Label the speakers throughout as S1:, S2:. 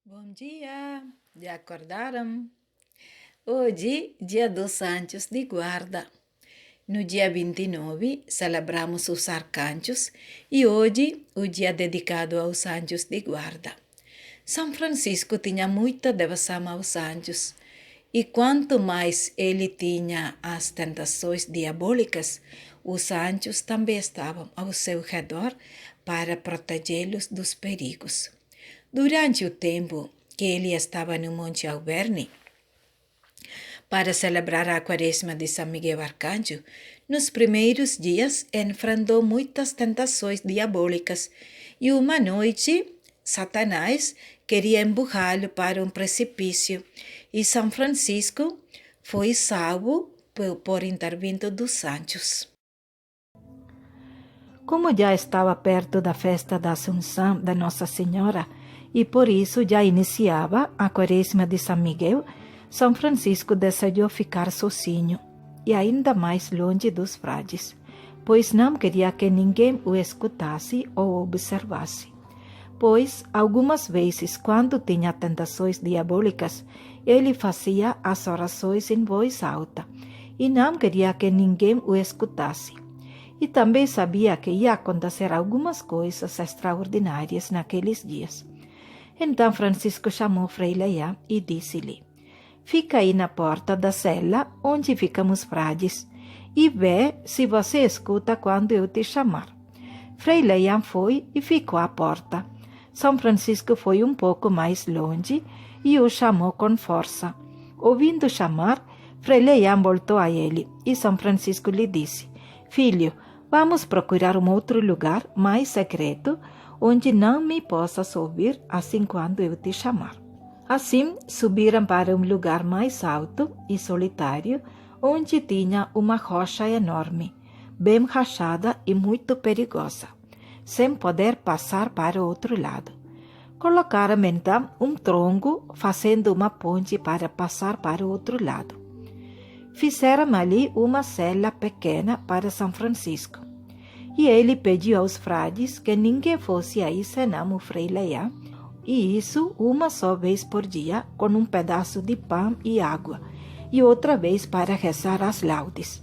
S1: Bom dia! Já acordaram? Hoje, dia dos Anjos de Guarda. No dia 29, celebramos os arcanjos e hoje, o dia dedicado aos anjos de guarda. São Francisco tinha muita devoção aos anjos e quanto mais ele tinha as tentações diabólicas, os anjos também estavam ao seu redor para protegê-los dos perigos. Durante o tempo que ele estava no Monte Alverne, para celebrar a Quaresma de São Miguel Arcanjo, nos primeiros dias enfrentou muitas tentações diabólicas e uma noite Satanás queria empurrá-lo para um precipício e São Francisco foi salvo por intervento dos anjos.
S2: Como já estava perto da festa da Assunção da Nossa Senhora e por isso já iniciava a Quaresma de São Miguel, São Francisco desejou ficar sozinho e ainda mais longe dos frades, pois não queria que ninguém o escutasse ou observasse. Pois, algumas vezes, quando tinha tentações diabólicas, ele fazia as orações em voz alta e não queria que ninguém o escutasse. E também sabia que ia acontecer algumas coisas extraordinárias naqueles dias. Então Francisco chamou Frei Leão e disse-lhe: "Fica aí na porta da cela onde ficam os frades e vê se você escuta quando eu te chamar." Frei Leão foi e ficou à porta. São Francisco foi um pouco mais longe e o chamou com força. Ouvindo chamar, Frei Leão voltou a ele e São Francisco lhe disse: "Filho, vamos procurar um outro lugar mais secreto, onde não me possas ouvir assim quando eu te chamar." Assim, subiram para um lugar mais alto e solitário, onde tinha uma rocha enorme, bem rachada e muito perigosa, sem poder passar para o outro lado. Colocaram então um tronco, fazendo uma ponte para passar para o outro lado. Fizeram ali uma cela pequena para São Francisco. E ele pediu aos frades que ninguém fosse aí senão o Frei Leão, e isso uma só vez por dia, com um pedaço de pão e água, e outra vez para rezar as laudes.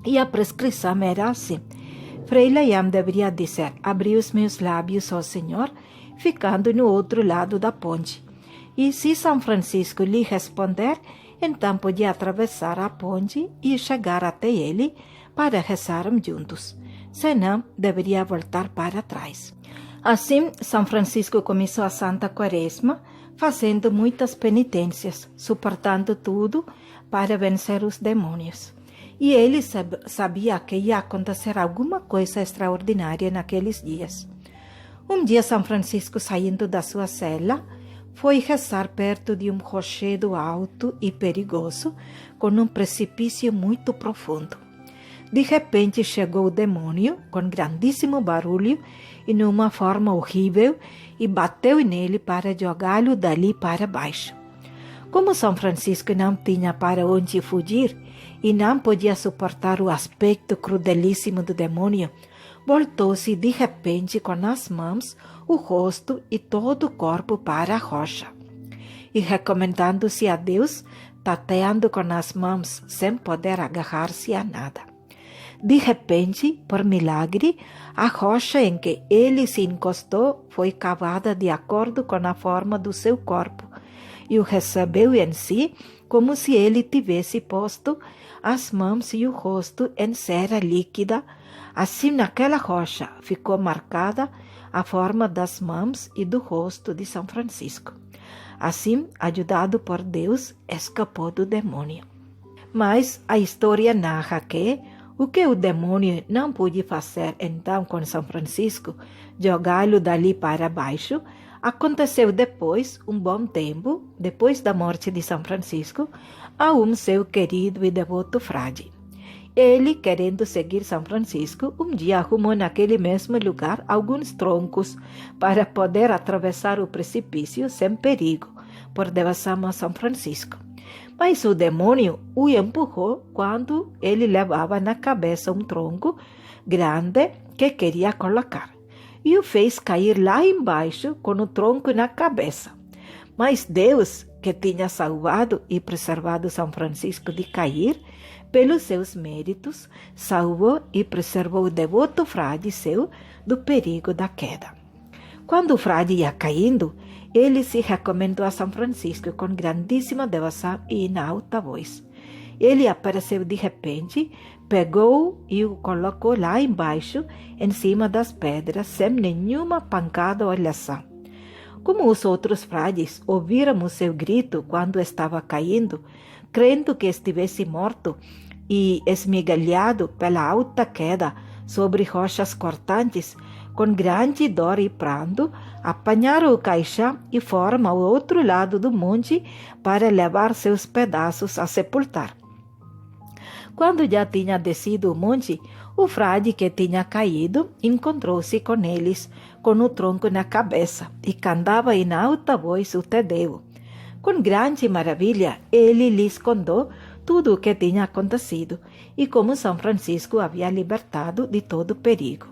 S2: E a prescrição era assim: Frei Leão deveria dizer: "Abri os meus lábios, ó Senhor", ficando no outro lado da ponte. E se São Francisco lhe responder, então podia atravessar a ponte e chegar até ele para rezarem juntos. Senão, deveria voltar para trás. Assim, São Francisco começou a Santa Quaresma, fazendo muitas penitências, suportando tudo para vencer os demônios. E ele sabia que ia acontecer alguma coisa extraordinária naqueles dias. Um dia, São Francisco, saindo da sua cela, foi rezar perto de um rochedo alto e perigoso, com um precipício muito profundo. De repente chegou o demônio, com grandíssimo barulho e numa forma horrível, e bateu nele para jogá-lo dali para baixo. Como São Francisco não tinha para onde fugir e não podia suportar o aspecto crudelíssimo do demônio, voltou-se de repente com as mãos, o rosto e todo o corpo para a rocha. E recomendando-se a Deus, tateando com as mãos sem poder agarrar-se a nada. De repente, por milagre, a rocha em que ele se encostou foi cavada de acordo com a forma do seu corpo e o recebeu em si como se ele tivesse posto as mãos e o rosto em cera líquida. Assim, naquela rocha ficou marcada a forma das mãos e do rosto de São Francisco. Assim, ajudado por Deus, escapou do demônio. Mas a história narra que o que o demônio não pôde fazer então com São Francisco, jogá-lo dali para baixo, aconteceu depois, um bom tempo, depois da morte de São Francisco, a um seu querido e devoto frade. Ele, querendo seguir São Francisco, um dia arrumou naquele mesmo lugar alguns troncos para poder atravessar o precipício sem perigo, por devoção a São Francisco. Mas o demônio o empurrou quando ele levava na cabeça um tronco grande que queria colocar, e o fez cair lá embaixo com o tronco na cabeça. Mas Deus, que tinha salvado e preservado São Francisco de cair, pelos seus méritos, salvou e preservou o devoto frade seu do perigo da queda. Quando o frade ia caindo, ele se recomendou a São Francisco com grandíssima devoção e em alta voz. Ele apareceu de repente, pegou e o colocou lá embaixo, em cima das pedras, sem nenhuma pancada ou olhação. Como os outros frades ouviram o seu grito quando estava caindo, crendo que estivesse morto e esmigalhado pela alta queda sobre rochas cortantes, com grande dor e pranto, apanharam o caixão e foram ao outro lado do monte para levar seus pedaços a sepultar. Quando já tinha descido o monte, o frade que tinha caído encontrou-se com eles, com o tronco na cabeça, e cantava em alta voz o Te Deum. Com grande maravilha, ele lhes contou tudo o que tinha acontecido e como São Francisco havia libertado de todo perigo.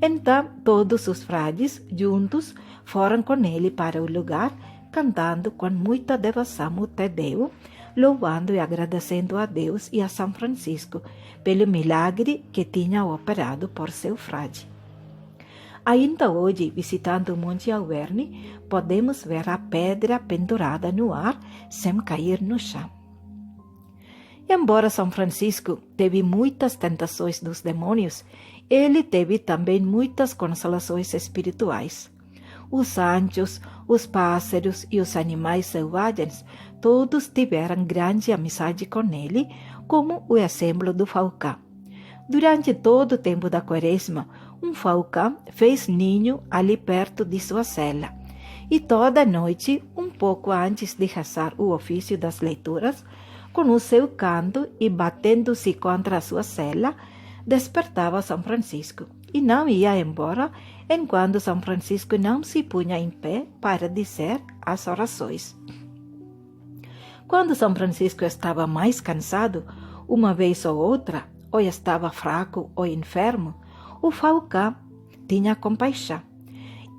S2: Então, todos os frades, juntos, foram com ele para o lugar, cantando com muita devoção o Te Deum, louvando e agradecendo a Deus e a São Francisco pelo milagre que tinha operado por seu frade. Ainda hoje, visitando o Monte Alverne, podemos ver a pedra pendurada no ar sem cair no chão. Embora São Francisco teve muitas tentações dos demônios, ele teve também muitas consolações espirituais. Os anjos, os pássaros e os animais selvagens, todos tiveram grande amizade com ele, como o exemplo do falcão. Durante todo o tempo da Quaresma, um falcão fez ninho ali perto de sua cela. E toda noite, um pouco antes de rezar o ofício das leituras, com o seu canto e batendo-se contra a sua cela, despertava São Francisco e não ia embora enquanto São Francisco não se punha em pé para dizer as orações. Quando São Francisco estava mais cansado, uma vez ou outra, ou estava fraco ou enfermo, o falcão tinha compaixão.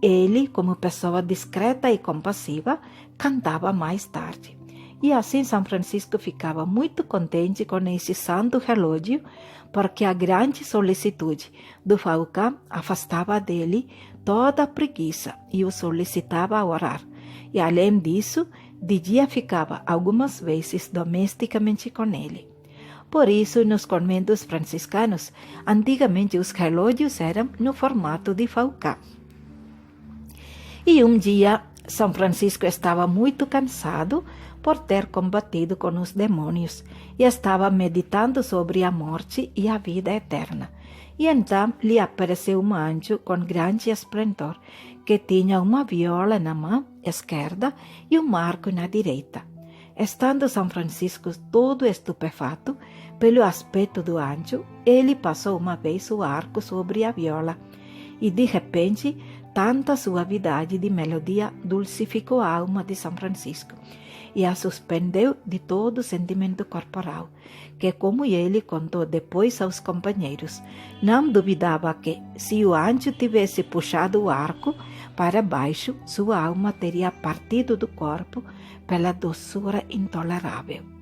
S2: Ele, como pessoa discreta e compassiva, cantava mais tarde. E assim São Francisco ficava muito contente com esse santo relógio, porque a grande solicitude do falcão afastava dele toda a preguiça e o solicitava a orar. E além disso, de dia ficava algumas vezes domesticamente com ele. Por isso, nos conventos franciscanos, antigamente os relógios eram no formato de falcão. E um dia, São Francisco estava muito cansado por ter combatido com os demônios e estava meditando sobre a morte e a vida eterna. E então lhe apareceu um anjo com grande esplendor, que tinha uma viola na mão esquerda e um arco na direita. Estando São Francisco todo estupefato pelo aspecto do anjo, ele passou uma vez o arco sobre a viola e, de repente, tanta suavidade de melodia dulcificou a alma de São Francisco e a suspendeu de todo sentimento corporal, que, como ele contou depois aos companheiros, não duvidava que, se o anjo tivesse puxado o arco para baixo, sua alma teria partido do corpo pela doçura intolerável.